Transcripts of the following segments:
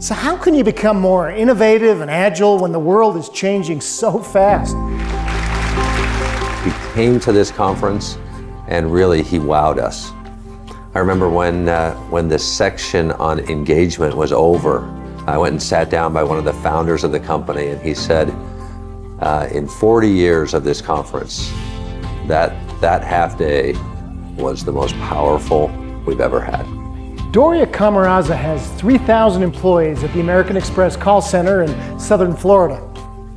So how can you become more innovative and agile when the world is changing so fast? He came to this conference and really he wowed us. I remember when this section on engagement was over, I went and sat down by one of the founders of the company, and he said, in 40 years of this conference, that half day was the most powerful we've ever had. Doria Camarasa has 3,000 employees at the American Express call center in Southern Florida.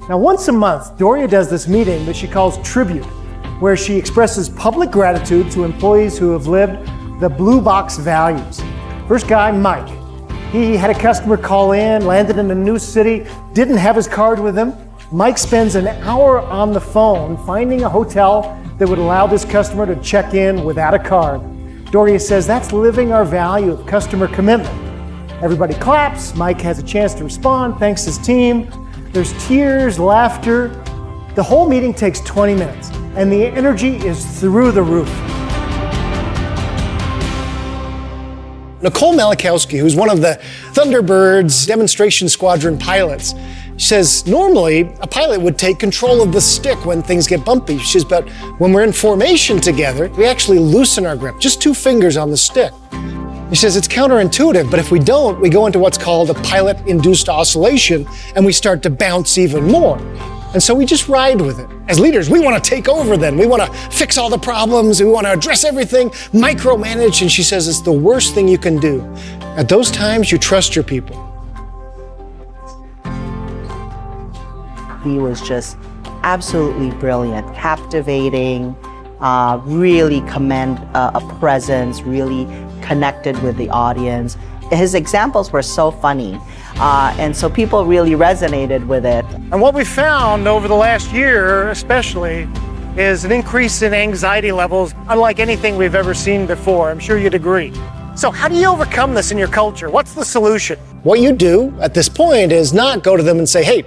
Now, once a month, Doria does this meeting that she calls Tribute, where she expresses public gratitude to employees who have lived the Blue Box values. First guy, Mike. He had a customer call in, landed in a new city, didn't have his card with him. Mike spends an hour on the phone finding a hotel that would allow this customer to check in without a card. Doria says that's living our value of customer commitment. Everybody claps, Mike has a chance to respond, thanks his team. There's tears, laughter. The whole meeting takes 20 minutes, and the energy is through the roof. Nicole Malachowski, who's one of the Thunderbirds demonstration squadron pilots, she says normally a pilot would take control of the stick when things get bumpy. She says, but when we're in formation together, we actually loosen our grip, just 2 fingers on the stick. She says it's counterintuitive, but if we don't, we go into what's called a pilot-induced oscillation, and we start to bounce even more. And so we just ride with it. As leaders, we want to take over then. We want to fix all the problems. We want to address everything, micromanage. And she says it's the worst thing you can do. At those times, you trust your people. He was just absolutely brilliant, captivating, really command a presence, really connected with the audience. His examples were so funny, and so people really resonated with it. And what we found over the last year, especially, is an increase in anxiety levels unlike anything we've ever seen before. I'm sure you'd agree. So how do you overcome this in your culture? What's the solution? What you do at this point is not go to them and say, hey,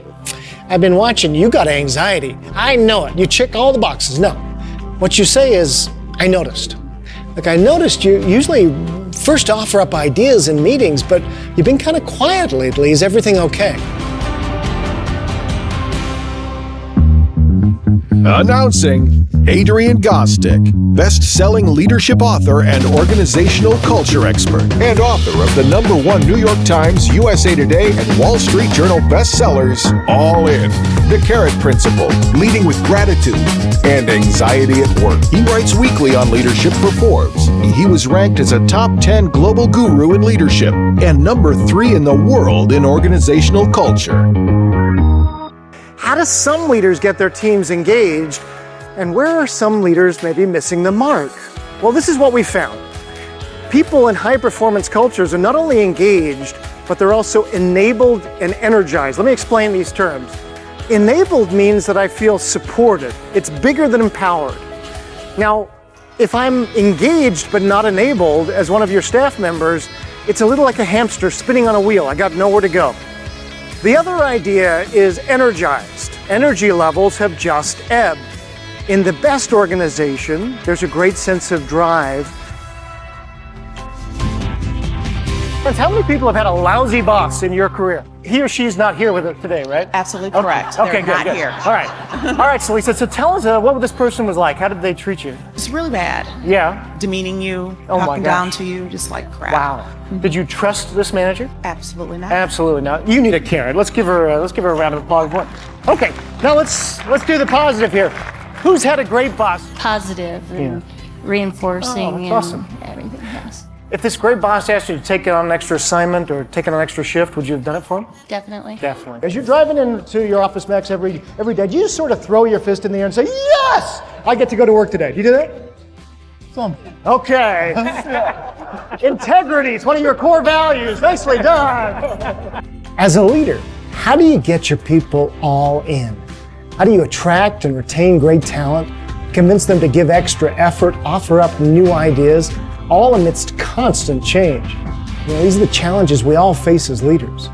I've been watching, you got anxiety. I know it, you check all the boxes. No, what you say is, I noticed. Like, I noticed you usually first offer up ideas in meetings, but you've been kind of quiet lately. Is everything okay? Announcing Adrian Gostick, best-selling leadership author and organizational culture expert, and author of the #1 New York Times, USA Today, and Wall Street Journal bestsellers, All In, The Carrot Principle, Leading with Gratitude, and Anxiety at Work. He writes weekly on leadership for Forbes. He was ranked as a top 10 global guru in leadership and #3 in the world in organizational culture. How do some leaders get their teams engaged, and where are some leaders maybe missing the mark? Well, this is what we found. People in high-performance cultures are not only engaged, but they're also enabled and energized. Let me explain these terms. Enabled means that I feel supported. It's bigger than empowered. Now, if I'm engaged but not enabled as one of your staff members, it's a little like a hamster spinning on a wheel. I got nowhere to go. The other idea is energized. Energy levels have just ebbed. In the best organization, there's a great sense of drive. Friends, how many people have had a lousy boss in your career? He or she's not here with us today, right? Absolutely correct. Okay, They're not good. here. All right. All right, so Lisa, so tell us what this person was like. How did they treat you? It's really bad. Yeah. Demeaning you, Oh my talking gosh. down to you, just like crap. Wow. Did you trust this manager? Absolutely not. Absolutely not. You need a Karen. Let's give her a round of applause. Okay, now let's do the positive here. Who's had a great boss? Positive and reinforcing and awesome. everything, yes. If this great boss asked you to take on an extra assignment or take on an extra shift, would you have done it for him? Definitely. Definitely. As you're driving into your office, Max, every day, do you just sort of throw your fist in the air and say, yes, I get to go to work today? Do you do that? Some. Okay. Integrity is one of your core values. Nicely done. As a leader, how do you get your people all in? How do you attract and retain great talent, convince them to give extra effort, offer up new ideas, all amidst constant change? These are the challenges we all face as leaders.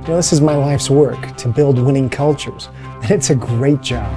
This is my life's work, to build winning cultures, and it's a great job.